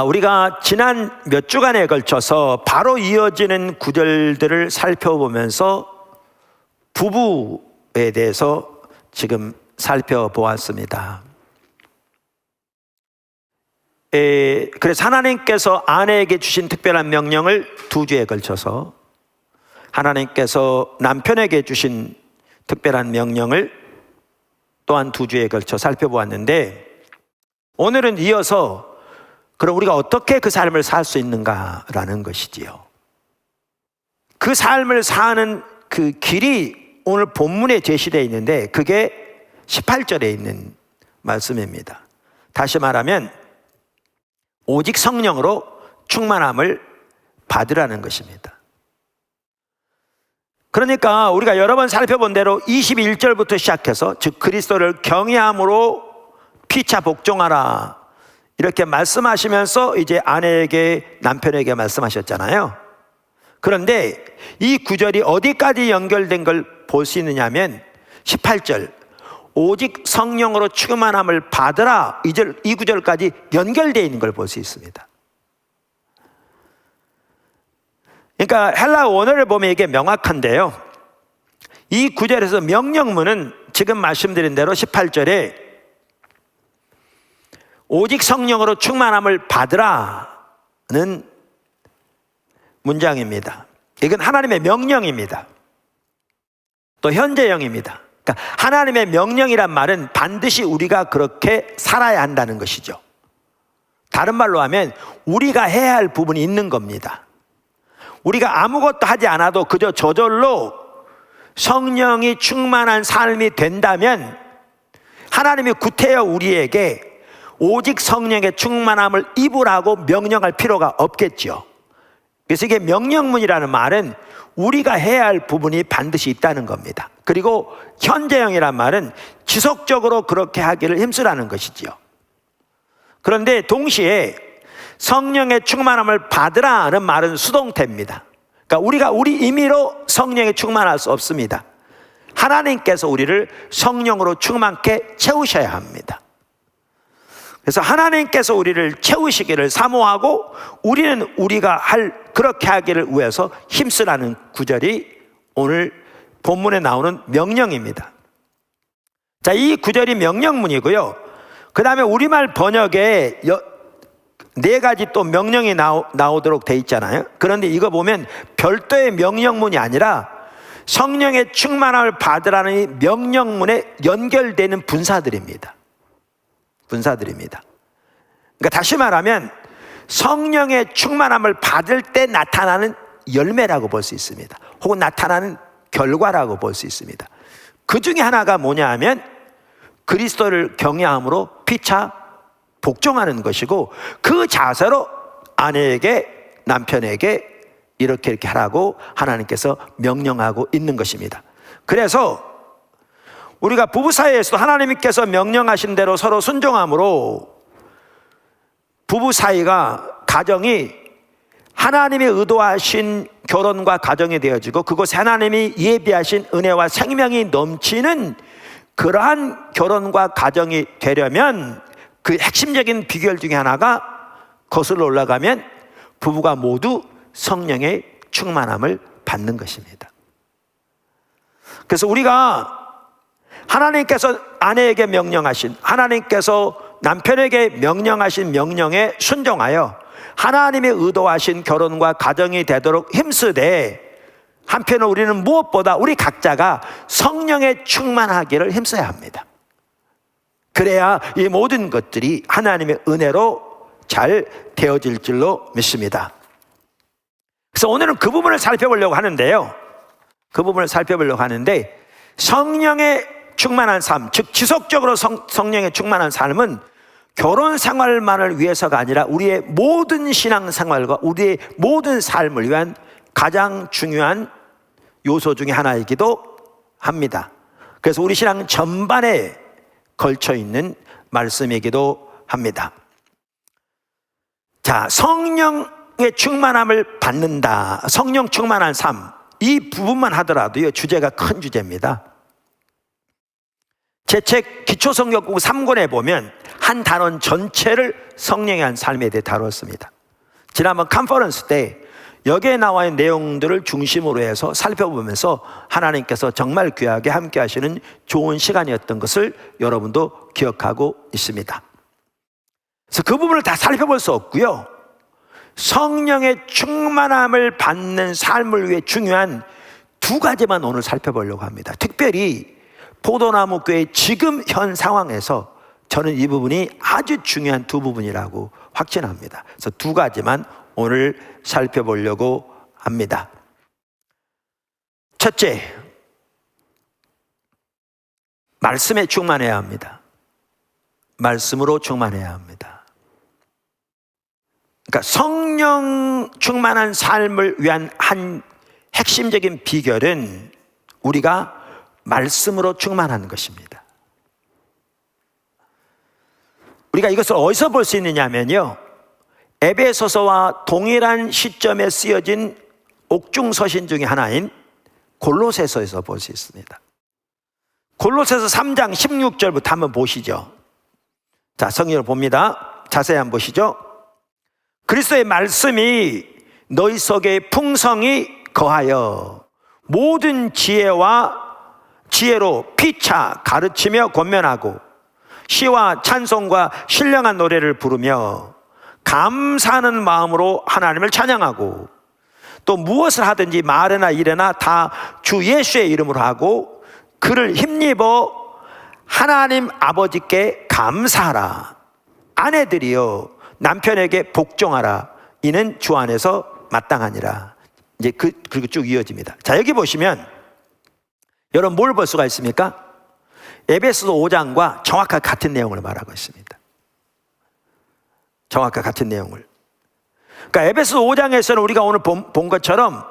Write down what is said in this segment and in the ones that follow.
우리가 지난 몇 주간에 걸쳐서 바로 이어지는 구절들을 살펴보면서 부부에 대해서 지금 살펴보았습니다. 그래서 하나님께서 아내에게 주신 특별한 명령을 2주에 걸쳐서, 하나님께서 남편에게 주신 특별한 명령을 또한 2주에 걸쳐 살펴보았는데, 오늘은 이어서 그럼 우리가 어떻게 그 삶을 살 수 있는가라는 것이지요. 그 삶을 사는 그 길이 오늘 본문에 제시되어 있는데, 그게 18절에 있는 말씀입니다. 다시 말하면 오직 성령으로 충만함을 받으라는 것입니다. 그러니까 우리가 여러 번 살펴본 대로 21절부터 시작해서, 즉 그리스도를 경외함으로 피차 복종하라 이렇게 말씀하시면서 이제 아내에게, 남편에게 말씀하셨잖아요. 그런데 이 구절이 어디까지 연결된 걸 볼 수 있느냐 하면 18절 오직 성령으로 충만함을 받으라, 이 구절까지 연결되어 있는 걸 볼 수 있습니다. 그러니까 헬라 원어를 보면 이게 명확한데요, 이 구절에서 명령문은 지금 말씀드린 대로 18절에 오직 성령으로 충만함을 받으라는 문장입니다. 이건 하나님의 명령입니다. 또 현재형입니다. 그러니까 하나님의 명령이란 말은 반드시 우리가 그렇게 살아야 한다는 것이죠. 다른 말로 하면 우리가 해야 할 부분이 있는 겁니다. 우리가 아무것도 하지 않아도 그저 저절로 성령이 충만한 삶이 된다면 하나님이 구태여 우리에게 오직 성령의 충만함을 입으라고 명령할 필요가 없겠죠. 그래서 이게 명령문이라는 말은 우리가 해야 할 부분이 반드시 있다는 겁니다. 그리고 현재형이란 말은 지속적으로 그렇게 하기를 힘쓰라는 것이지요. 그런데 동시에 성령의 충만함을 받으라는 말은 수동태입니다. 그러니까 우리가 우리 임의로 성령에 충만할 수 없습니다. 하나님께서 우리를 성령으로 충만케 채우셔야 합니다. 그래서 하나님께서 우리를 채우시기를 사모하고 우리는 우리가 그렇게 하기를 위해서 힘쓰라는 구절이 오늘 본문에 나오는 명령입니다. 자, 이 구절이 명령문이고요. 그 다음에 우리말 번역에 4가지 또 명령이 나오도록 돼 있잖아요. 그런데 이거 보면 별도의 명령문이 아니라 성령의 충만함을 받으라는 이 명령문에 연결되는 분사들입니다. 그러니까 다시 말하면 성령의 충만함을 받을 때 나타나는 열매라고 볼 수 있습니다. 혹은 나타나는 결과라고 볼 수 있습니다. 그 중에 하나가 뭐냐 하면 그리스도를 경외함으로 피차 복종하는 것이고, 그 자세로 아내에게, 남편에게 이렇게 하라고 하나님께서 명령하고 있는 것입니다. 그래서 우리가 부부 사이에서도 하나님께서 명령하신 대로 서로 순종함으로 부부 사이가, 가정이 하나님이 의도하신 결혼과 가정이 되어지고 그곳에 하나님이 예비하신 은혜와 생명이 넘치는 그러한 결혼과 가정이 되려면 그 핵심적인 비결 중에 하나가, 거슬러 올라가면 부부가 모두 성령의 충만함을 받는 것입니다. 그래서 우리가 하나님께서 아내에게 명령하신, 하나님께서 남편에게 명령하신 명령에 순종하여 하나님이 의도하신 결혼과 가정이 되도록 힘쓰되, 한편으로 우리는 무엇보다 우리 각자가 성령에 충만하기를 힘써야 합니다. 그래야 이 모든 것들이 하나님의 은혜로 잘 되어질 줄로 믿습니다. 그래서 오늘은 그 부분을 살펴보려고 하는데요, 성령의 충만한 삶, 즉 지속적으로 성령의 충만한 삶은 결혼 생활만을 위해서가 아니라 우리의 모든 신앙 생활과 우리의 모든 삶을 위한 가장 중요한 요소 중에 하나이기도 합니다. 그래서 우리 신앙 전반에 걸쳐 있는 말씀이기도 합니다. 자, 성령의 충만함을 받는다, 성령 충만한 삶, 이 부분만 하더라도요 주제가 큰 주제입니다. 제 책 기초성경국 3권에 보면 한 단원 전체를 성령의 한 삶에 대해 다뤘습니다. 지난번 컨퍼런스 때 여기에 나와 있는 내용들을 중심으로 해서 살펴보면서 하나님께서 정말 귀하게 함께 하시는 좋은 시간이었던 것을 여러분도 기억하고 있습니다. 그래서 그 부분을 다 살펴볼 수 없고요, 성령의 충만함을 받는 삶을 위해 중요한 두 가지만 오늘 살펴보려고 합니다. 특별히 포도나무 교회 지금 현 상황에서 저는 이 부분이 아주 중요한 두 부분이라고 확신합니다. 그래서 두 가지만 오늘 살펴보려고 합니다. 첫째, 말씀에 충만해야 합니다. 말씀으로 충만해야 합니다. 그러니까 성령 충만한 삶을 위한 한 핵심적인 비결은 우리가 말씀으로 충만하는 것입니다. 우리가 이것을 어디서 볼 수 있느냐면요, 에베소서와 동일한 시점에 쓰여진 옥중서신 중에 하나인 골로새서에서 볼 수 있습니다. 골로새서 3장 16절부터 한번 보시죠. 자, 성경을 봅니다. 자세히 한번 보시죠. 그리스도의 말씀이 너희 속에 풍성히 거하여 모든 지혜로 피차 가르치며 권면하고 시와 찬송과 신령한 노래를 부르며 감사하는 마음으로 하나님을 찬양하고 또 무엇을 하든지 말이나 일이나 다 주 예수의 이름으로 하고 그를 힘입어 하나님 아버지께 감사하라. 아내들이여 남편에게 복종하라. 이는 주 안에서 마땅하니라. 이제 그리고 쭉 이어집니다. 자, 여기 보시면 여러분 뭘 볼 수가 있습니까? 에베소서 5장과 정확하게 같은 내용을 말하고 있습니다. 정확하게 같은 내용을. 그러니까 에베소서 5장에서는 우리가 오늘 본 것처럼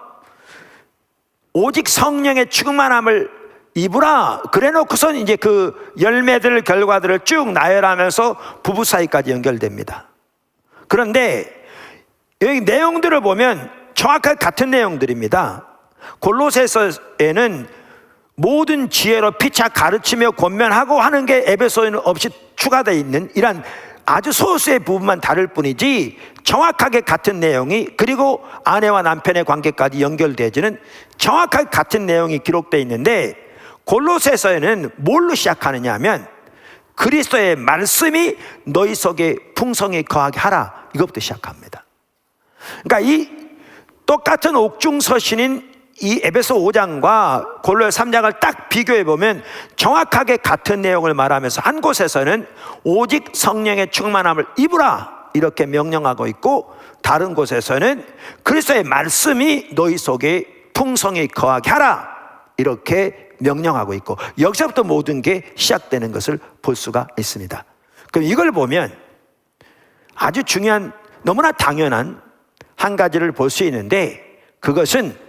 오직 성령의 충만함을 입으라 그래 놓고선 이제 그 열매들 결과들을 쭉 나열하면서 부부 사이까지 연결됩니다. 그런데 여기 내용들을 보면 정확하게 같은 내용들입니다. 골로새서에는 모든 지혜로 피차 가르치며 권면하고 하는 게 에베소에는 없이 추가되어 있는 이런 아주 소수의 부분만 다를 뿐이지 정확하게 같은 내용이, 그리고 아내와 남편의 관계까지 연결되어지는 정확하게 같은 내용이 기록되어 있는데, 골로새서에는 뭘로 시작하느냐 하면 그리스도의 말씀이 너희 속에 풍성히 거하게 하라, 이것부터 시작합니다. 그러니까 이 똑같은 옥중서신인 이 에베소 5장과 골로새 3장을 딱 비교해 보면 정확하게 같은 내용을 말하면서 한 곳에서는 오직 성령의 충만함을 입으라 이렇게 명령하고 있고, 다른 곳에서는 그리스도의 말씀이 너희 속에 풍성히 거하게 하라 이렇게 명령하고 있고, 여기서부터 모든 게 시작되는 것을 볼 수가 있습니다. 그럼 이걸 보면 아주 중요한, 너무나 당연한 한 가지를 볼 수 있는데, 그것은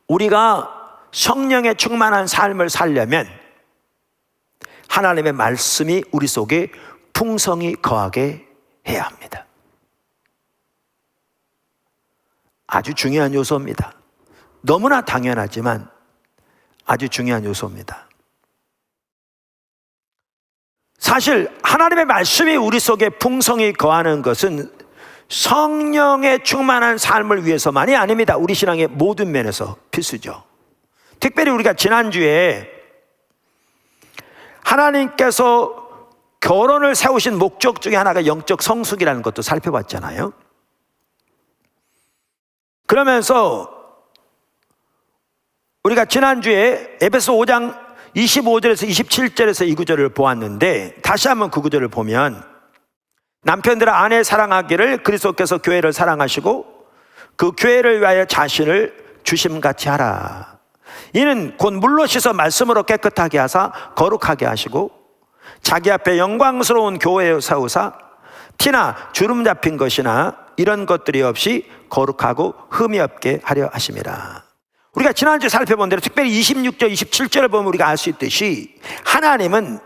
우리가 성령의 충만한 삶을 살려면 하나님의 말씀이 우리 속에 풍성히 거하게 해야 합니다. 아주 중요한 요소입니다. 너무나 당연하지만 아주 중요한 요소입니다. 사실 하나님의 말씀이 우리 속에 풍성히 거하는 것은 성령의 충만한 삶을 위해서만이 아닙니다. 우리 신앙의 모든 면에서 필수죠. 특별히 우리가 지난주에 하나님께서 결혼을 세우신 목적 중에 하나가 영적 성숙이라는 것도 살펴봤잖아요. 그러면서 우리가 지난주에 에베소 5장 25절에서 27절에서 이 구절을 보았는데, 다시 한번 그 구절을 보면 남편들아 아내 사랑하기를 그리스도께서 교회를 사랑하시고 그 교회를 위하여 자신을 주심같이 하라. 이는 곧 물로 씻어 말씀으로 깨끗하게 하사 거룩하게 하시고 자기 앞에 영광스러운 교회에 세우사 티나 주름 잡힌 것이나 이런 것들이 없이 거룩하고 흠이 없게 하려 하심이라. 우리가 지난주에 살펴본 대로 특별히 26절 27절을 보면 우리가 알 수 있듯이 하나님은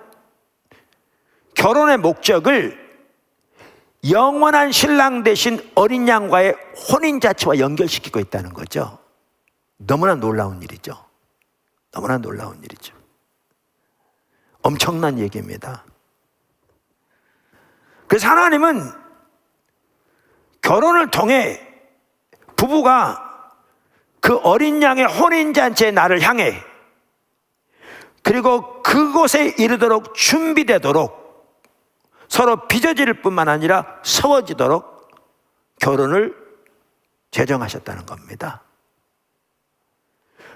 결혼의 목적을 영원한 신랑 대신 어린 양과의 혼인 자체와 연결시키고 있다는 거죠. 너무나 놀라운 일이죠. 너무나 놀라운 일이죠. 엄청난 얘기입니다. 그래서 하나님은 결혼을 통해 부부가 그 어린 양의 혼인잔치의 날을 향해 그리고 그곳에 이르도록 준비되도록 서로 빚어질 뿐만 아니라 서워지도록 결혼을 제정하셨다는 겁니다.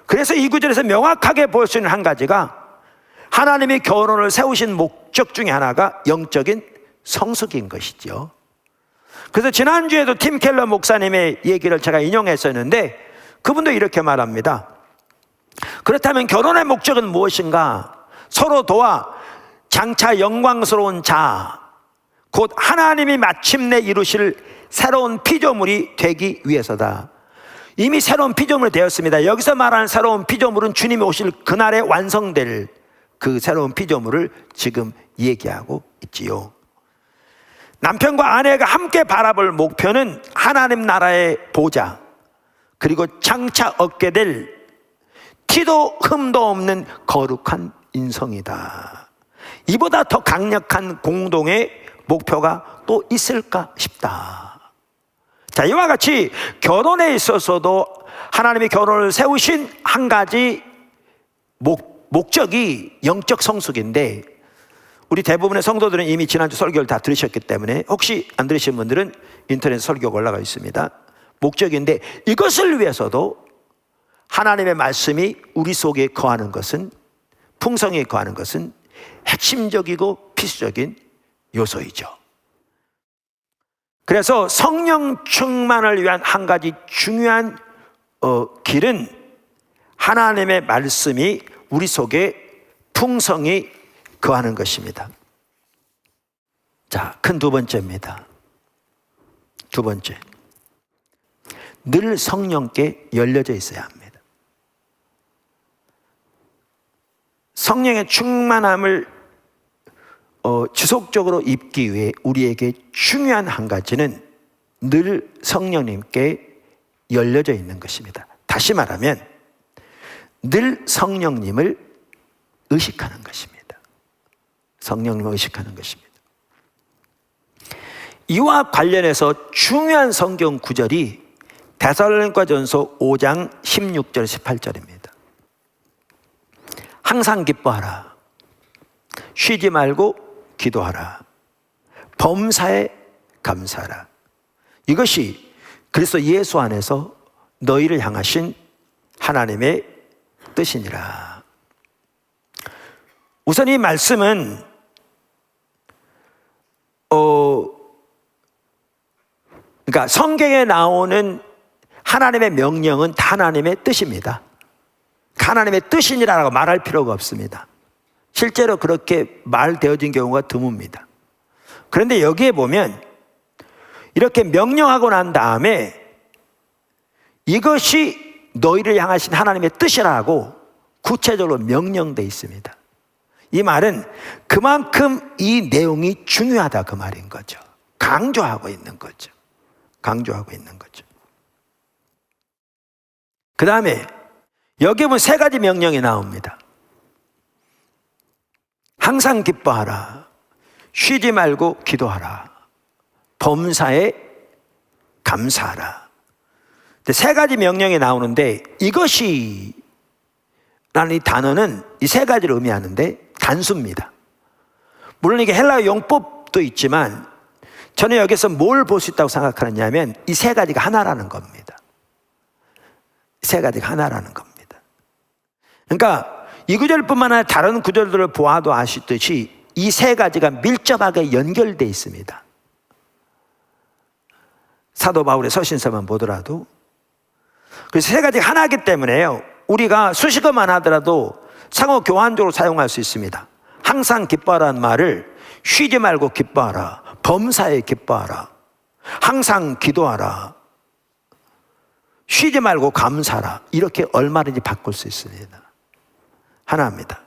그래서 이 구절에서 명확하게 볼 수 있는 한 가지가 하나님이 결혼을 세우신 목적 중에 하나가 영적인 성숙인 것이죠. 그래서 지난주에도 팀 켈러 목사님의 얘기를 제가 인용했었는데 그분도 이렇게 말합니다. 그렇다면 결혼의 목적은 무엇인가? 서로 도와 장차 영광스러운 자, 곧 하나님이 마침내 이루실 새로운 피조물이 되기 위해서다. 이미 새로운 피조물이 되었습니다. 여기서 말하는 새로운 피조물은 주님이 오실 그날에 완성될 그 새로운 피조물을 지금 얘기하고 있지요. 남편과 아내가 함께 바라볼 목표는 하나님 나라의 보좌, 그리고 장차 얻게 될 티도 흠도 없는 거룩한 인성이다. 이보다 더 강력한 공동의 목표가 또 있을까 싶다. 자, 이와 같이 결혼에 있어서도 하나님이 결혼을 세우신 한 가지 목적이 영적 성숙인데, 우리 대부분의 성도들은 이미 지난주 설교를 다 들으셨기 때문에 혹시 안 들으신 분들은 인터넷 설교가 올라가 있습니다. 목적인데, 이것을 위해서도 하나님의 말씀이 우리 속에 거하는 것은, 풍성에 거하는 것은 핵심적이고 필수적인 요소이죠. 그래서 성령 충만을 위한 한 가지 중요한 길은 하나님의 말씀이 우리 속에 풍성히 거하는 것입니다. 자, 큰 두 번째입니다. 두 번째, 늘 성령께 열려져 있어야 합니다. 성령의 충만함을 지속적으로 입기 위해 우리에게 중요한 한 가지는 늘 성령님께 열려져 있는 것입니다. 다시 말하면 늘 성령님을 의식하는 것입니다. 성령님을 의식하는 것입니다. 이와 관련해서 중요한 성경 구절이 데살로니가전서 5장 16절 18절입니다. 항상 기뻐하라. 쉬지 말고 기도하라. 범사에 감사하라. 이것이 그리스도 예수 안에서 너희를 향하신 하나님의 뜻이니라. 우선 이 말씀은 그러니까 성경에 나오는 하나님의 명령은 다 하나님의 뜻입니다. 하나님의 뜻이니라고 말할 필요가 없습니다. 실제로 그렇게 말되어진 경우가 드뭅니다. 그런데 여기에 보면 이렇게 명령하고 난 다음에 이것이 너희를 향하신 하나님의 뜻이라고 구체적으로 명령되어 있습니다. 이 말은 그만큼 이 내용이 중요하다 그 말인 거죠. 강조하고 있는 거죠. 강조하고 있는 거죠. 그 다음에 여기 보면 세 가지 명령이 나옵니다. 항상 기뻐하라. 쉬지 말고 기도하라. 범사에 감사하라. 세 가지 명령이 나오는데 이것이 라는 이 단어는 이 세 가지를 의미하는데 단수입니다. 물론 이게 헬라어 용법도 있지만 저는 여기서 뭘 볼 수 있다고 생각하느냐면 이 세 가지가 하나라는 겁니다. 세 가지가 하나라는 겁니다. 그러니까 이 구절뿐만 아니라 다른 구절들을 보아도 아시듯이 이 세 가지가 밀접하게 연결되어 있습니다. 사도 바울의 서신서만 보더라도 그래서 세 가지가 하나이기 때문에요, 우리가 수식어만 하더라도 상호 교환적으로 사용할 수 있습니다. 항상 기뻐하라는 말을 쉬지 말고 기뻐하라, 범사에 기뻐하라, 항상 기도하라, 쉬지 말고 감사하라, 이렇게 얼마든지 바꿀 수 있습니다. 하나입니다.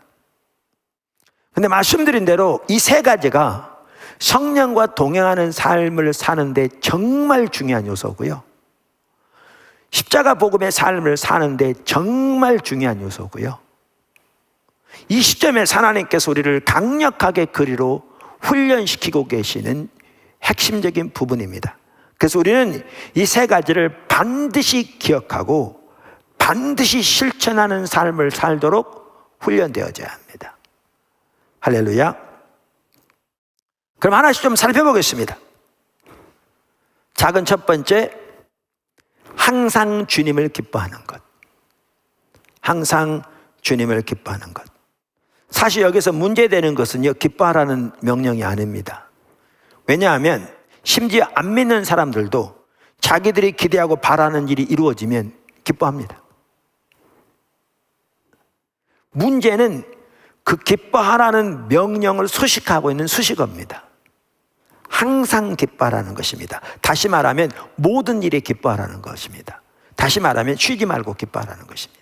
근데 말씀드린 대로 이 세 가지가 성령과 동행하는 삶을 사는데 정말 중요한 요소고요, 십자가 복음의 삶을 사는데 정말 중요한 요소고요, 이 시점에 하나님께서 우리를 강력하게 그리로 훈련시키고 계시는 핵심적인 부분입니다. 그래서 우리는 이 세 가지를 반드시 기억하고 반드시 실천하는 삶을 살도록 훈련되어져야 합니다. 할렐루야. 그럼 하나씩 좀 살펴보겠습니다. 작은 첫 번째, 항상 주님을 기뻐하는 것. 항상 주님을 기뻐하는 것. 사실 여기서 문제되는 것은요, 기뻐하라는 명령이 아닙니다. 왜냐하면 심지어 안 믿는 사람들도 자기들이 기대하고 바라는 일이 이루어지면 기뻐합니다. 문제는 그 기뻐하라는 명령을 수식하고 있는 수식어입니다. 항상 기뻐하라는 것입니다. 다시 말하면 모든 일에 기뻐하라는 것입니다. 다시 말하면 쉬지 말고 기뻐하라는 것입니다.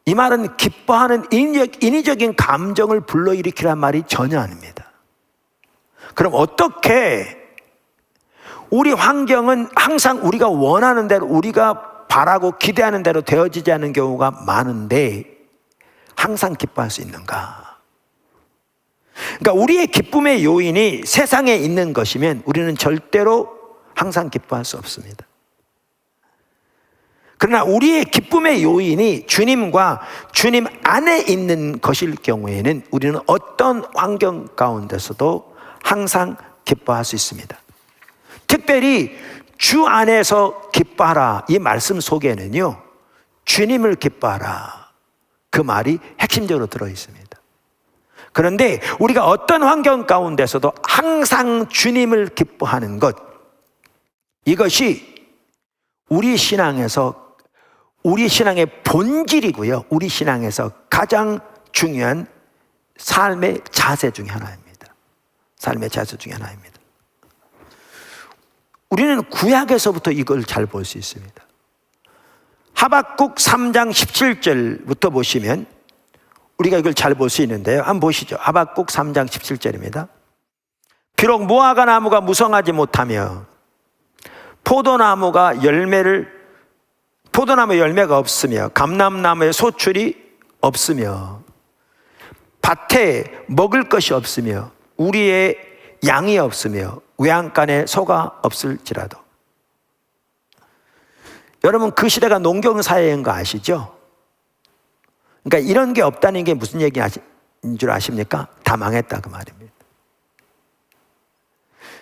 이 말은 기뻐하는 인위적인 감정을 불러일으키란 말이 전혀 아닙니다. 그럼 어떻게 우리 환경은 항상 우리가 원하는 대로, 우리가 바라고 기대하는 대로 되어지지 않는 경우가 많은데 항상 기뻐할 수 있는가? 그러니까 우리의 기쁨의 요인이 세상에 있는 것이면 우리는 절대로 항상 기뻐할 수 없습니다. 그러나 우리의 기쁨의 요인이 주님과 주님 안에 있는 것일 경우에는 우리는 어떤 환경 가운데서도 항상 기뻐할 수 있습니다. 특별히 주 안에서 기뻐하라, 이 말씀 속에는요, 주님을 기뻐하라, 그 말이 핵심적으로 들어있습니다. 그런데 우리가 어떤 환경 가운데서도 항상 주님을 기뻐하는 것, 이것이 우리 신앙의 본질이고요, 우리 신앙에서 가장 중요한 삶의 자세 중에 하나입니다. 삶의 자세 중에 하나입니다. 우리는 구약에서부터 이걸 잘 볼 수 있습니다. 하박국 3장 17절부터 보시면 우리가 이걸 잘 볼 수 있는데요. 한번 보시죠. 하박국 3장 17절입니다. 비록 무화과 나무가 무성하지 못하며 포도나무 열매가 없으며 감람나무에 소출이 없으며 밭에 먹을 것이 없으며 우리의 양이 없으며 외양간에 소가 없을지라도. 여러분, 그 시대가 농경사회인 거 아시죠? 그러니까 이런 게 없다는 게 무슨 얘기인 줄 아십니까? 다 망했다, 그 말입니다.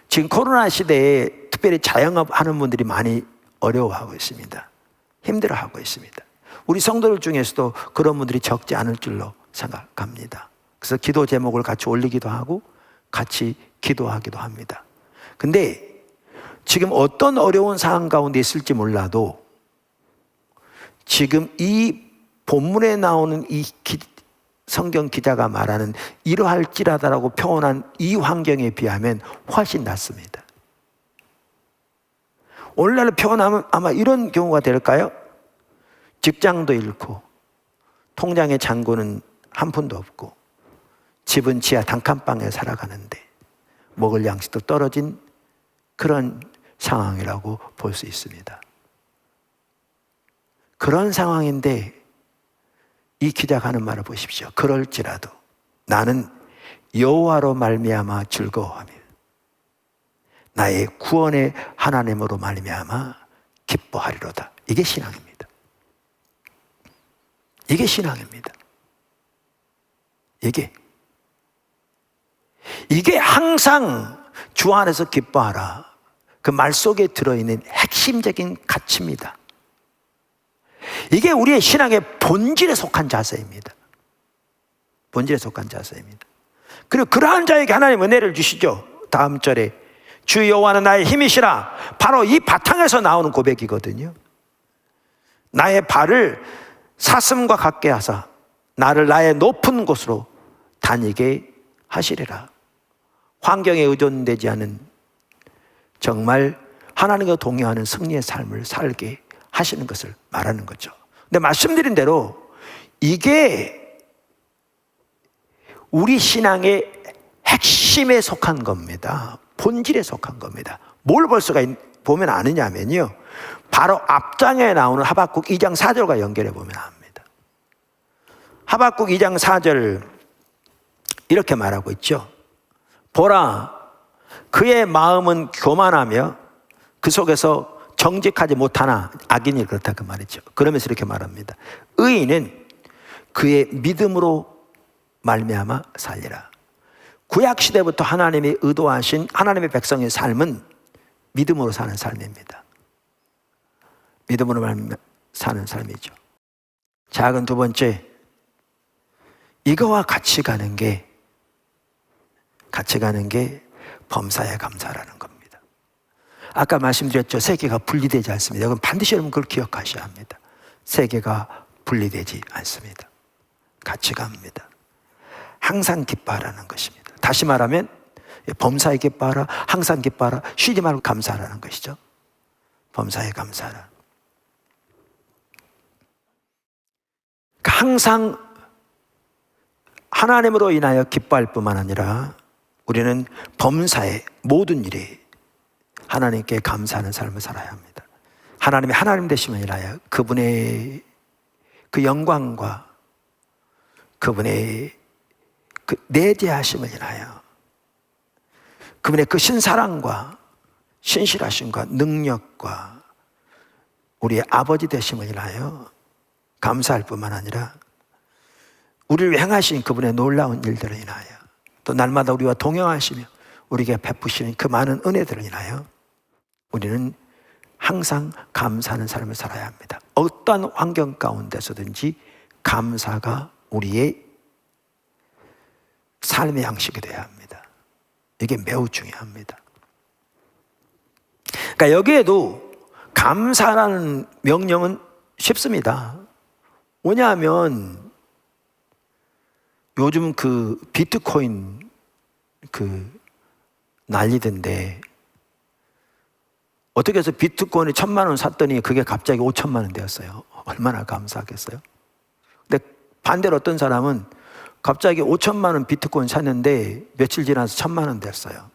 지금 코로나 시대에 특별히 자영업 하는 분들이 많이 어려워하고 있습니다. 힘들어하고 있습니다. 우리 성도들 중에서도 그런 분들이 적지 않을 줄로 생각합니다. 그래서 기도 제목을 같이 올리기도 하고 같이 기도하기도 합니다. 근데 지금 어떤 어려운 상황 가운데 있을지 몰라도 지금 이 본문에 나오는 이 성경 기자가 말하는 이러할지라다라고 표현한 이 환경에 비하면 훨씬 낫습니다. 오늘날로 표현하면 아마 이런 경우가 될까요? 직장도 잃고 통장에 잔고는 한 푼도 없고 집은 지하 단칸방에 살아가는데 먹을 양식도 떨어진 그런 상황이라고 볼 수 있습니다. 그런 상황인데 이 기자가 하는 말을 보십시오. 그럴지라도 나는 여호와로 말미암아 즐거워하며 나의 구원의 하나님으로 말미암아 기뻐하리로다. 이게 신앙입니다. 이게 신앙입니다. 이게 항상 주 안에서 기뻐하라, 그 말 속에 들어있는 핵심적인 가치입니다. 이게 우리의 신앙의 본질에 속한 자세입니다. 본질에 속한 자세입니다. 그리고 그러한 자에게 하나님 은혜를 주시죠. 다음 절에 주 여호와는 나의 힘이시라, 바로 이 바탕에서 나오는 고백이거든요. 나의 발을 사슴과 같게 하사 나를 나의 높은 곳으로 다니게 하시리라. 환경에 의존되지 않은 정말 하나님과 동행하는 승리의 삶을 살게 하시는 것을 말하는 거죠. 근데 말씀드린 대로 이게 우리 신앙의 핵심에 속한 겁니다. 본질에 속한 겁니다. 뭘 볼 수가 보면 아느냐면요, 바로 앞장에 나오는 하박국 2장 4절과 연결해 보면 압니다. 하박국 2장 4절 이렇게 말하고 있죠. 보라, 그의 마음은 교만하며 그 속에서 정직하지 못하나 악인이 그렇다 그 말이죠. 그러면서 이렇게 말합니다. 의인은 그의 믿음으로 말미암아 살리라. 구약 시대부터 하나님이 의도하신 하나님의 백성의 삶은 믿음으로 사는 삶입니다. 믿음으로 사는 삶이죠. 작은 두 번째, 이거와 같이 가는 게 범사에 감사라는 겁니다. 아까 말씀드렸죠. 세계가 분리되지 않습니다. 여러분 반드시 여러분 그걸 기억하셔야 합니다. 세계가 분리되지 않습니다. 같이 갑니다. 항상 기뻐하라는 것입니다. 다시 말하면 범사에 기뻐하라, 항상 기뻐하라, 쉬지 말고 감사하라는 것이죠. 범사에 감사하라. 항상 하나님으로 인하여 기뻐할 뿐만 아니라 우리는 범사의 모든 일에 하나님께 감사하는 삶을 살아야 합니다. 하나님이 하나님 되심을 인하여 그분의 그 영광과 그분의 그 내재하심을 인하여 그분의 그 신사랑과 신실하심과 능력과 우리의 아버지 되심을 인하여 감사할 뿐만 아니라 우리를 행하신 그분의 놀라운 일들을 인하여 또 날마다 우리와 동행하시며 우리에게 베푸시는 그 많은 은혜들을 인하여 우리는 항상 감사하는 삶을 살아야 합니다. 어떠한 환경 가운데서든지 감사가 우리의 삶의 양식이 되어야 합니다. 이게 매우 중요합니다. 그러니까 여기에도 감사라는 명령은 쉽습니다. 뭐냐면 요즘 그 비트코인 그 난리던데 어떻게 해서 비트코인이 1,000만 원 샀더니 그게 갑자기 5천만 원 되었어요. 얼마나 감사하겠어요? 근데 반대로 어떤 사람은 갑자기 5천만 원 비트코인 샀는데 며칠 지나서 1,000만 원 됐어요.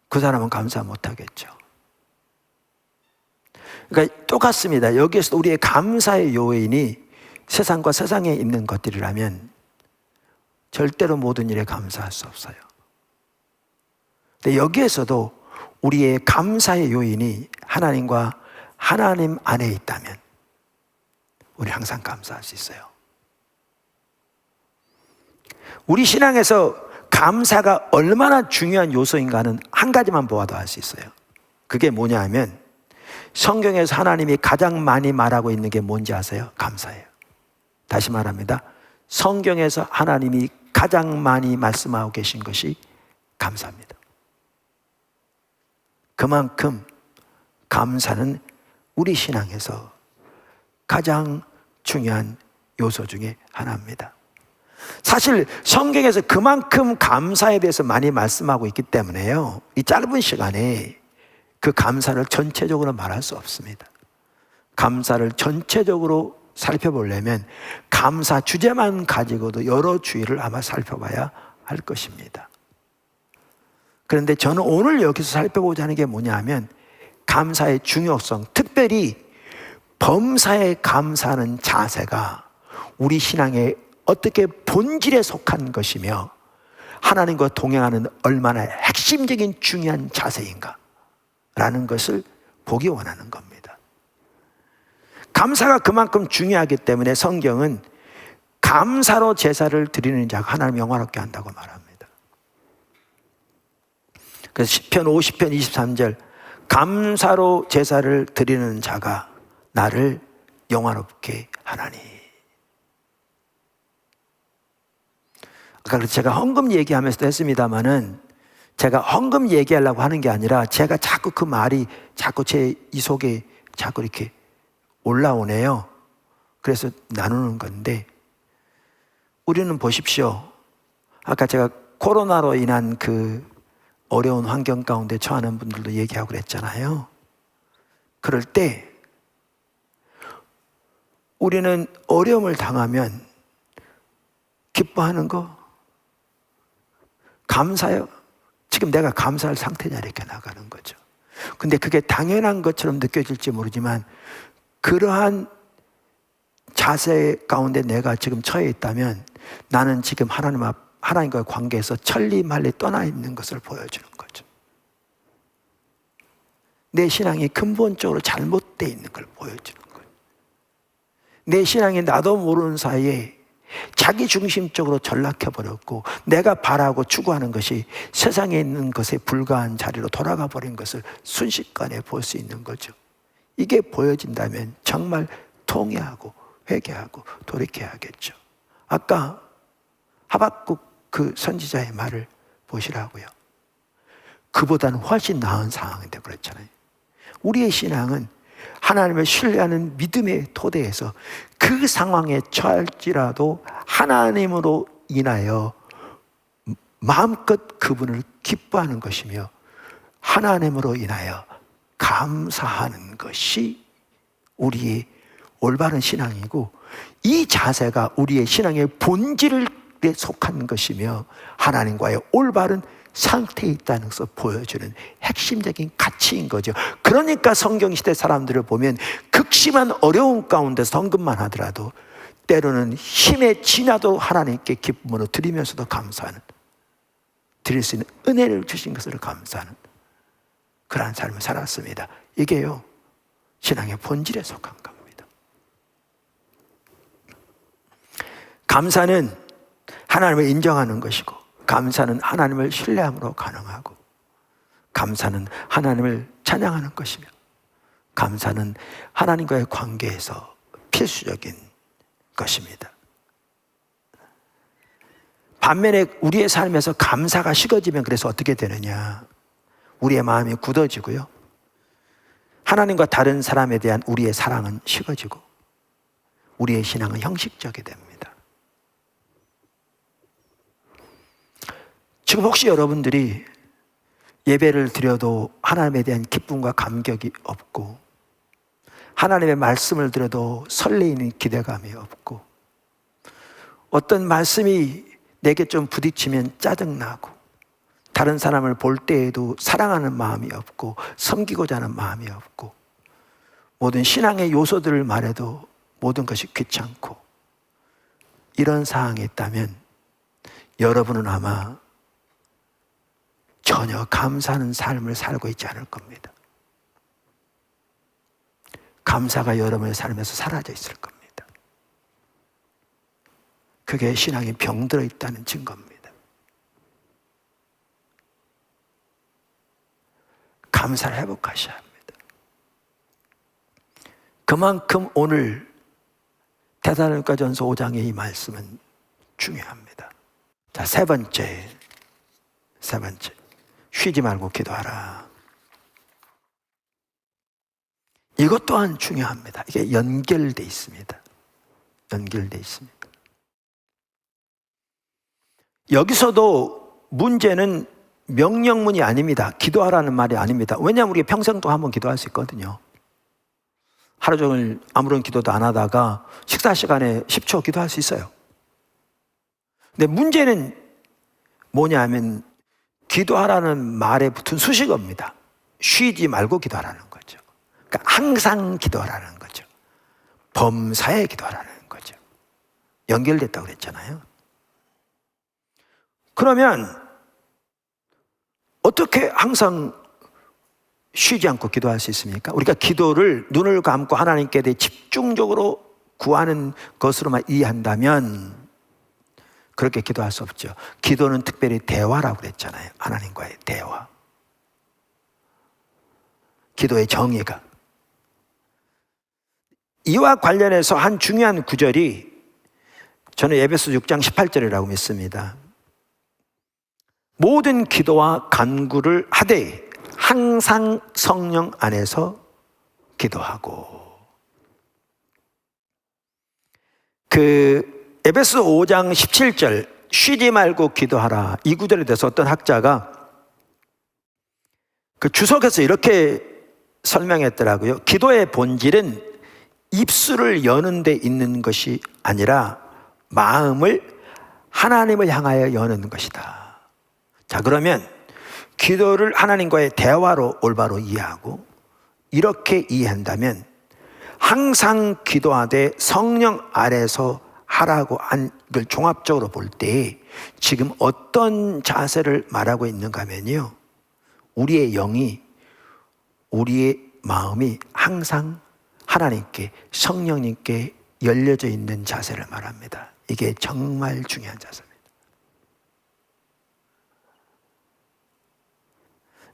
그 사람은 감사 못하겠죠. 그러니까 똑같습니다. 여기에서 우리의 감사의 요인이 세상과 세상에 있는 것들이라면 절대로 모든 일에 감사할 수 없어요. 근데 여기에서도 우리의 감사의 요인이 하나님과 하나님 안에 있다면 우리 항상 감사할 수 있어요. 우리 신앙에서 감사가 얼마나 중요한 요소인가는 한 가지만 보아도 알 수 있어요. 그게 뭐냐 하면 성경에서 하나님이 가장 많이 말하고 있는 게 뭔지 아세요? 감사예요. 다시 말합니다. 성경에서 하나님이 가장 많이 말씀하고 계신 것이 감사입니다. 그만큼 감사는 우리 신앙에서 가장 중요한 요소 중에 하나입니다. 사실 성경에서 그만큼 감사에 대해서 많이 말씀하고 있기 때문에요, 이 짧은 시간에 그 감사를 전체적으로 말할 수 없습니다. 감사를 전체적으로 살펴보려면 감사 주제만 가지고도 여러 주의를 아마 살펴봐야 할 것입니다. 그런데 저는 오늘 여기서 살펴보자 하는 게 뭐냐 하면 감사의 중요성, 특별히 범사에 감사하는 자세가 우리 신앙의 어떻게 본질에 속한 것이며 하나님과 동행하는 얼마나 핵심적인 중요한 자세인가 라는 것을 보기 원하는 겁니다. 감사가 그만큼 중요하기 때문에 성경은 감사로 제사를 드리는 자가 하나님 영화롭게 한다고 말합니다. 그래서 시편 50편 23절 감사로 제사를 드리는 자가 나를 영화롭게 하나니. 아까 제가 헌금 얘기하면서도 했습니다마는 제가 헌금 얘기하려고 하는 게 아니라 제가 자꾸 그 말이 자꾸 제 이 속에 자꾸 이렇게 올라오네요. 그래서 나누는 건데 우리는 보십시오. 아까 제가 코로나로 인한 그 어려운 환경 가운데 처하는 분들도 얘기하고 그랬잖아요. 그럴 때 우리는 어려움을 당하면 기뻐하는 거 감사해요. 지금 내가 감사할 상태냐 이렇게 나가는 거죠. 근데 그게 당연한 것처럼 느껴질지 모르지만 그러한 자세 가운데 내가 지금 처해 있다면 나는 지금 하나님과의 관계에서 천리말리 떠나 있는 것을 보여주는 거죠. 내 신앙이 근본적으로 잘못되어 있는 걸 보여주는 거예요. 내 신앙이 나도 모르는 사이에 자기 중심적으로 전락해버렸고, 내가 바라고 추구하는 것이 세상에 있는 것에 불과한 자리로 돌아가 버린 것을 순식간에 볼 수 있는 거죠. 이게 보여진다면 정말 통회하고 회개하고 돌이켜야겠죠. 아까 하박국 그 선지자의 말을 보시라고요. 그보다는 훨씬 나은 상황인데 그렇잖아요. 우리의 신앙은 하나님을 신뢰하는 믿음의 토대에서 그 상황에 처할지라도 하나님으로 인하여 마음껏 그분을 기뻐하는 것이며 하나님으로 인하여 감사하는 것이 우리의 올바른 신앙이고, 이 자세가 우리의 신앙의 본질에 속한 것이며 하나님과의 올바른 상태에 있다는 것을 보여주는 핵심적인 가치인 거죠. 그러니까 성경시대 사람들을 보면 극심한 어려움 가운데 성급만 하더라도 때로는 힘에 지나도 하나님께 기쁨으로 드리면서도 감사하는, 드릴 수 있는 은혜를 주신 것을 감사하는 그러한 삶을 살았습니다. 이게요, 신앙의 본질에 속한 겁니다. 감사는 하나님을 인정하는 것이고, 감사는 하나님을 신뢰함으로 가능하고, 감사는 하나님을 찬양하는 것이며, 감사는 하나님과의 관계에서 필수적인 것입니다. 반면에 우리의 삶에서 감사가 식어지면 그래서 어떻게 되느냐? 우리의 마음이 굳어지고요, 하나님과 다른 사람에 대한 우리의 사랑은 식어지고 우리의 신앙은 형식적이 됩니다. 지금 혹시 여러분들이 예배를 드려도 하나님에 대한 기쁨과 감격이 없고, 하나님의 말씀을 들어도 설레이는 기대감이 없고, 어떤 말씀이 내게 좀 부딪히면 짜증나고, 다른 사람을 볼 때에도 사랑하는 마음이 없고 섬기고자 하는 마음이 없고, 모든 신앙의 요소들을 말해도 모든 것이 귀찮고, 이런 상황에 있다면 여러분은 아마 전혀 감사하는 삶을 살고 있지 않을 겁니다. 감사가 여러분의 삶에서 사라져 있을 겁니다. 그게 신앙이 병들어 있다는 증거입니다. 감사를 회복하셔야 합니다. 그만큼 오늘 데살로니가전서 5장의 이 말씀은 중요합니다. 자, 세 번째, 쉬지 말고 기도하라. 이것 또한 중요합니다. 이게 연결돼 있습니다. 연결돼 있습니다. 여기서도 문제는 명령문이 아닙니다. 기도하라는 말이 아닙니다. 왜냐하면 우리가 평생 또 한번 기도할 수 있거든요. 하루 종일 아무런 기도도 안 하다가 식사 시간에 10초 기도할 수 있어요. 근데 문제는 뭐냐 하면 기도하라는 말에 붙은 수식어입니다. 쉬지 말고 기도하라는 거죠. 그러니까 항상 기도하라는 거죠. 범사에 기도하라는 거죠. 연결됐다고 그랬잖아요. 그러면 어떻게 항상 쉬지 않고 기도할 수 있습니까? 우리가 기도를 눈을 감고 하나님께 대해 집중적으로 구하는 것으로만 이해한다면 그렇게 기도할 수 없죠. 기도는 특별히 대화라고 그랬잖아요. 하나님과의 대화. 기도의 정의가. 이와 관련해서 한 중요한 구절이 저는 에베소 6장 18절이라고 믿습니다. 모든 기도와 간구를 하되 항상 성령 안에서 기도하고. 에베소 5장 17절 쉬지 말고 기도하라, 이 구절에 대해서 어떤 학자가 그 주석에서 이렇게 설명했더라고요. 기도의 본질은 입술을 여는 데 있는 것이 아니라 마음을 하나님을 향하여 여는 것이다. 자, 그러면 기도를 하나님과의 대화로 올바로 이해하고 이렇게 이해한다면 항상 기도하되 성령 아래서 하라고 한 걸 종합적으로 볼 때 지금 어떤 자세를 말하고 있는가 하면요, 우리의 영이, 우리의 마음이 항상 하나님께, 성령님께 열려져 있는 자세를 말합니다. 이게 정말 중요한 자세입니다.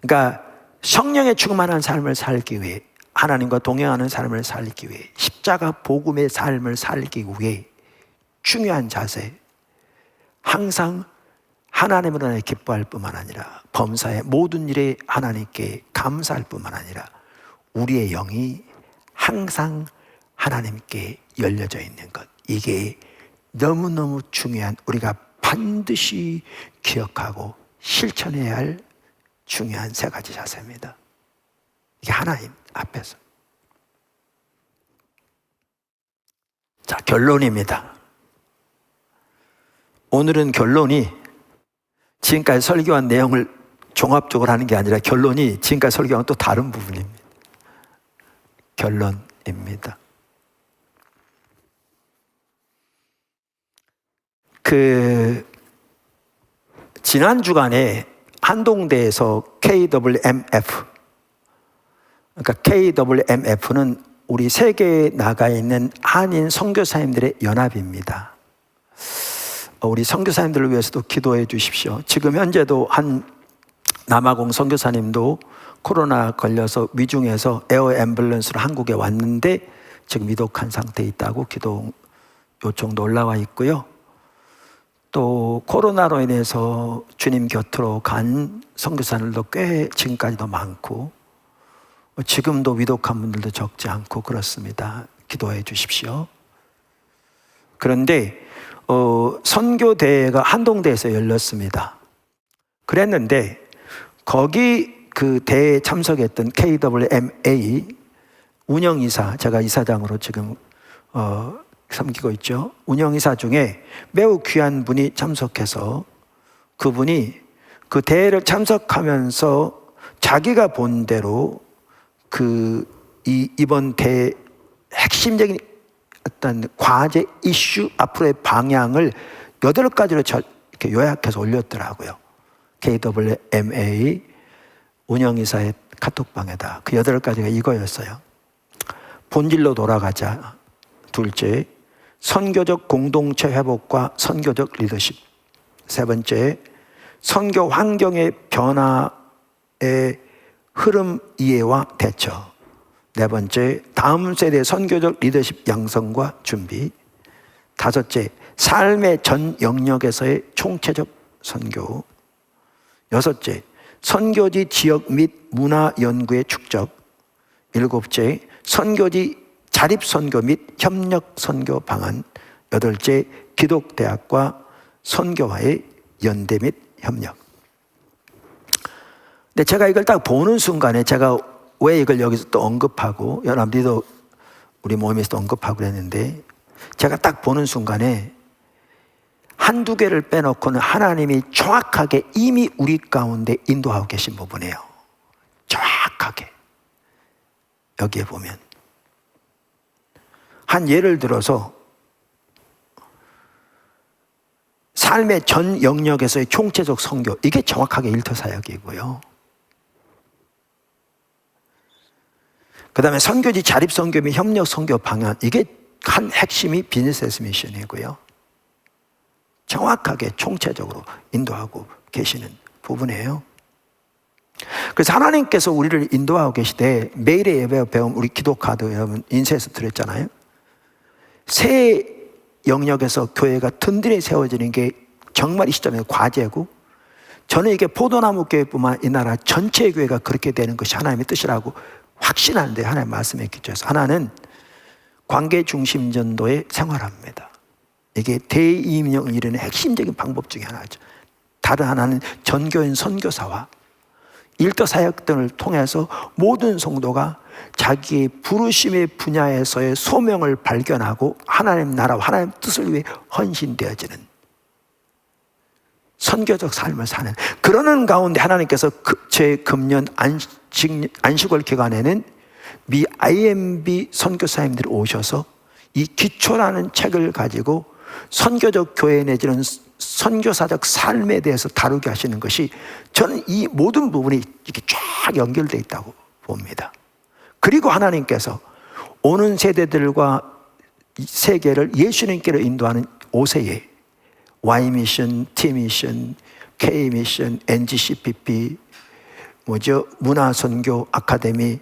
그러니까 성령에 충만한 삶을 살기 위해, 하나님과 동행하는 삶을 살기 위해, 십자가 복음의 삶을 살기 위해 중요한 자세, 항상 하나님을 하나 기뻐할 뿐만 아니라 범사의 모든 일에 하나님께 감사할 뿐만 아니라 우리의 영이 항상 하나님께 열려져 있는 것, 이게 너무너무 중요한, 우리가 반드시 기억하고 실천해야 할 중요한 세 가지 자세입니다. 이게 하나님 앞에서. 자, 결론입니다. 오늘은 결론이 지금까지 설교한 내용을 종합적으로 하는 게 아니라 결론이 지금까지 설교한 또 다른 부분입니다. 결론입니다. 지난 주간에 한동대에서 KWMF, 그러니까 KWMF는 우리 세계에 나가 있는 한인 선교사님들의 연합입니다. 우리 선교사님들을 위해서도 기도해 주십시오. 지금 현재도 한 남아공 선교사님도 코로나 걸려서 위중해서 에어 앰뷸런스로 한국에 왔는데 지금 위독한 상태에 있다고 기도 요청도 올라와 있고요. 또 코로나로 인해서 주님 곁으로 간 선교사님들도 꽤 지금까지도 많고 지금도 위독한 분들도 적지 않고 그렇습니다. 기도해 주십시오. 그런데 선교대회가 한동대에서 열렸습니다. 그랬는데 거기 그 대회에 참석했던 KWMA 운영이사, 제가 이사장으로 지금 섬기고 있죠. 운영이사 중에 매우 귀한 분이 참석해서 그분이 그 대회를 참석하면서 자기가 본 대로 이번 대회 핵심적인 어떤 과제 이슈 앞으로의 방향을 8가지로 이렇게 요약해서 올렸더라고요. KWMA 운영이사의 카톡방에다. 그 8가지가 이거였어요. 본질로 돌아가자. 둘째, 선교적 공동체 회복과 선교적 리더십. 세 번째, 선교 환경의 변화의 흐름 이해와 대처. 네 번째, 다음 세대 선교적 리더십 양성과 준비. 다섯째, 삶의 전 영역에서의 총체적 선교. 여섯째, 선교지 지역 및 문화 연구의 축적. 일곱째, 선교지 자립 선교 및 협력 선교 방안. 여덟째, 기독대학과 선교와의 연대 및 협력. 근데 제가 이걸 딱 보는 순간에 제가 왜 이걸 여기서 또 언급하고 여러분들도 우리 모임에서도 언급하고 그랬는데 제가 딱 보는 순간에 한두 개를 빼놓고는 하나님이 정확하게 이미 우리 가운데 인도하고 계신 부분이에요. 정확하게. 여기에 보면 한 예를 들어서 삶의 전 영역에서의 총체적 선교, 이게 정확하게 일터사역이고요. 그 다음에 선교지 자립 선교 및 협력 선교 방안, 이게 한 핵심이 비즈니스 애스 미션이고요. 정확하게 총체적으로 인도하고 계시는 부분이에요. 그래서 하나님께서 우리를 인도하고 계시되 매일의 예배 배움, 우리 기도 카드 여러분 인쇄해서 드렸잖아요. 새 영역에서 교회가 든든히 세워지는 게 정말 이 시점에 과제고, 저는 이게 포도나무 교회뿐만 이 나라 전체 교회가 그렇게 되는 것이 하나님의 뜻이라고 확신하는데, 하나님의 말씀에 기초해서 하나는 관계 중심 전도의 생활합니다. 이게 대이민영을 이루는 핵심적인 방법 중에 하나죠. 다른 하나는 전교인 선교사와 일터 사역 등을 통해서 모든 성도가 자기의 부르심의 분야에서의 소명을 발견하고 하나님 나라와 하나님 뜻을 위해 헌신되어지는 선교적 삶을 사는, 그러는 가운데 하나님께서 제 금년 안식월 기간에는 미 IMB 선교사님들이 오셔서 이 기초라는 책을 가지고 선교적 교회 내지는 선교사적 삶에 대해서 다루게 하시는 것이 저는 이 모든 부분이 이렇게 쫙 연결되어 있다고 봅니다. 그리고 하나님께서 오는 세대들과 세계를 예수님께로 인도하는 5세에 Y미션, T미션, K미션, NGCPP, 문화선교 아카데미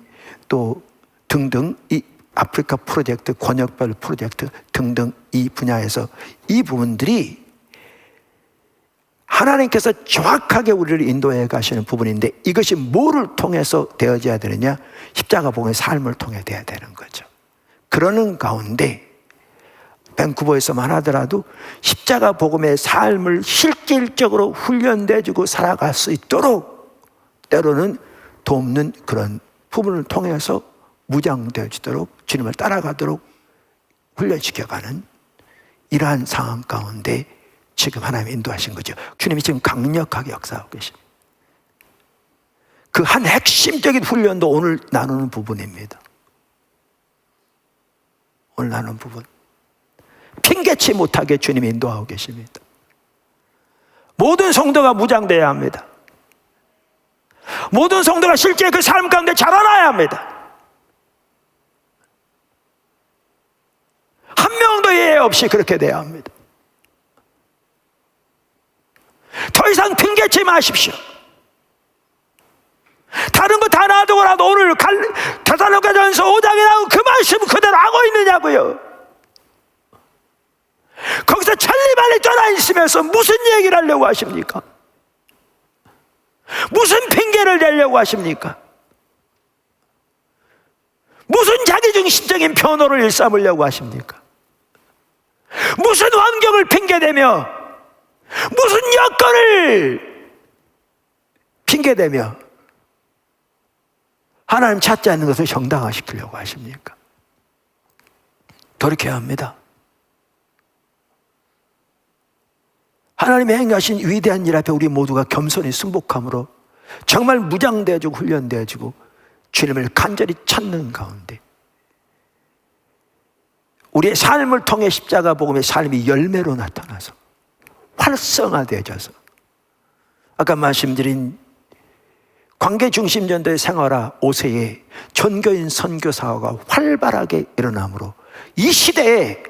또 등등 이 아프리카 프로젝트, 권역별 프로젝트 등등 이 분야에서 이 부분들이 하나님께서 정확하게 우리를 인도해 가시는 부분인데 이것이 뭐를 통해서 되어져야 되느냐? 십자가 복음의 삶을 통해 되어야 되는 거죠. 그러는 가운데 밴쿠버에서만 하더라도 십자가 복음의 삶을 실질적으로 훈련돼주고 살아갈 수 있도록 때로는 돕는 그런 부분을 통해서 무장되어지도록 주님을 따라가도록 훈련시켜가는 이러한 상황 가운데 지금 하나님이 인도하신 거죠. 주님이 지금 강력하게 역사하고 계십니다. 그 한 핵심적인 훈련도 오늘 나누는 부분입니다. 오늘 나누는 부분. 핑계치 못하게 주님이 인도하고 계십니다. 모든 성도가 무장되어야 합니다. 모든 성도가 실제 그 삶 가운데 자라나야 합니다. 한 명도 예외 없이 그렇게 돼야 합니다. 더 이상 핑계치 마십시오. 다른 거 다 놔두고라도 오늘 데살로니가전서 5장에 나온 그 말씀 그대로 하고 있느냐고요. 거기서 천리발리 떠나 있으면서 무슨 얘기를 하려고 하십니까? 무슨 핑계를 대려고 하십니까? 무슨 자기중심적인 변호를 일삼으려고 하십니까? 무슨 환경을 핑계대며 무슨 여건을 핑계대며 하나님 찾지 않는 것을 정당화시키려고 하십니까? 돌이켜야 합니다. 하나님이 행하신 위대한 일 앞에 우리 모두가 겸손히 순복함으로 정말 무장되어지고 훈련되어지고 주님을 간절히 찾는 가운데 우리의 삶을 통해 십자가 복음의 삶이 열매로 나타나서 활성화되어져서 아까 말씀드린 관계중심전도의 생활화 5세에 전교인 선교사가 활발하게 일어나므로 이 시대에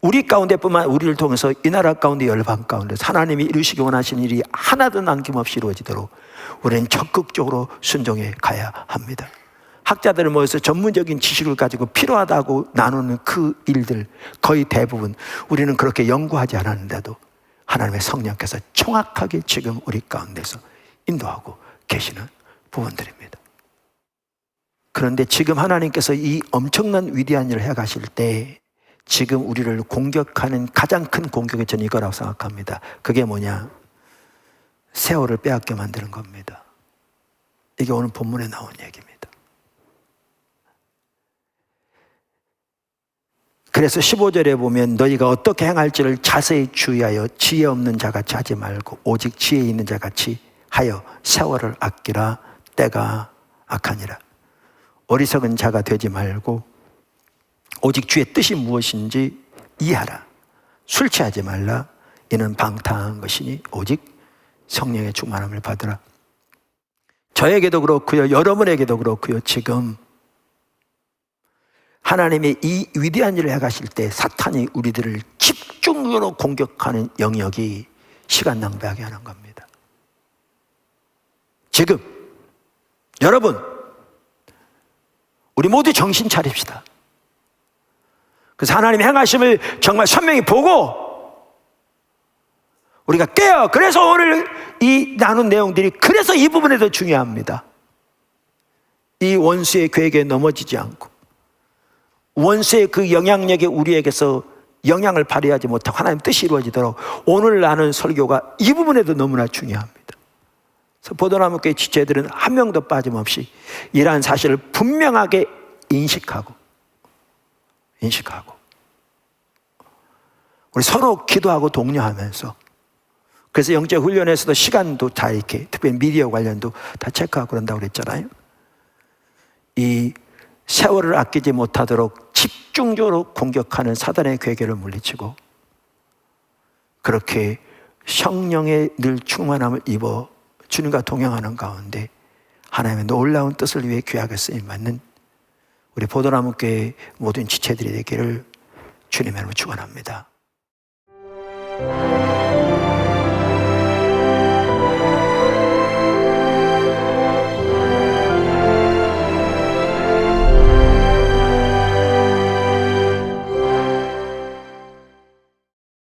우리 가운데뿐만 우리를 통해서 이 나라 가운데 열방 가운데 하나님이 이루시기 원하시는 일이 하나도 남김없이 이루어지도록 우리는 적극적으로 순종해 가야 합니다. 학자들을 모여서 전문적인 지식을 가지고 필요하다고 나누는 그 일들 거의 대부분 우리는 그렇게 연구하지 않았는데도 하나님의 성령께서 정확하게 지금 우리 가운데서 인도하고 계시는 부분들입니다. 그런데 지금 하나님께서 이 엄청난 위대한 일을 해가실 때 지금 우리를 공격하는 가장 큰 공격이 저는 이거라고 생각합니다. 그게 뭐냐? 세월을 빼앗게 만드는 겁니다. 이게 오늘 본문에 나온 얘기입니다. 그래서 15절에 보면 너희가 어떻게 행할지를 자세히 주의하여 지혜 없는 자같이 하지 말고 오직 지혜 있는 자같이 하여 세월을 아끼라. 때가 악하니라. 어리석은 자가 되지 말고 오직 주의 뜻이 무엇인지 이해하라. 술 취하지 말라. 이는 방탕한 것이니 오직 성령의 충만함을 받으라. 저에게도 그렇고요, 여러분에게도 그렇고요. 지금 하나님이 이 위대한 일을 해가실 때 사탄이 우리들을 집중적으로 공격하는 영역이 시간 낭비하게 하는 겁니다. 지금 여러분 우리 모두 정신 차립시다. 그래서 하나님의 행하심을 정말 선명히 보고 우리가 깨어. 그래서 오늘 이 나눈 내용들이 그래서 이 부분에도 중요합니다. 이 원수의 괴계에 넘어지지 않고 원수의 그 영향력에 우리에게서 영향을 발휘하지 못하고 하나님 뜻이 이루어지도록 오늘 나눈 설교가 이 부분에도 너무나 중요합니다. 그래서 보도나무교회 지체들은 한 명도 빠짐없이 이러한 사실을 분명하게 인식하고 우리 서로 기도하고 독려하면서 그래서 영적 훈련에서도 시간도 다 이렇게 특별히 미디어 관련도 다 체크하고 그런다고 그랬잖아요. 이 세월을 아끼지 못하도록 집중적으로 공격하는 사단의 괴계를 물리치고 그렇게 성령의 늘 충만함을 입어 주님과 동행하는 가운데 하나님의 놀라운 뜻을 위해 귀하게 쓰임받는 우리 보도나무교회 모든 지체들이 되기를 주님의 이름으로 축원합니다.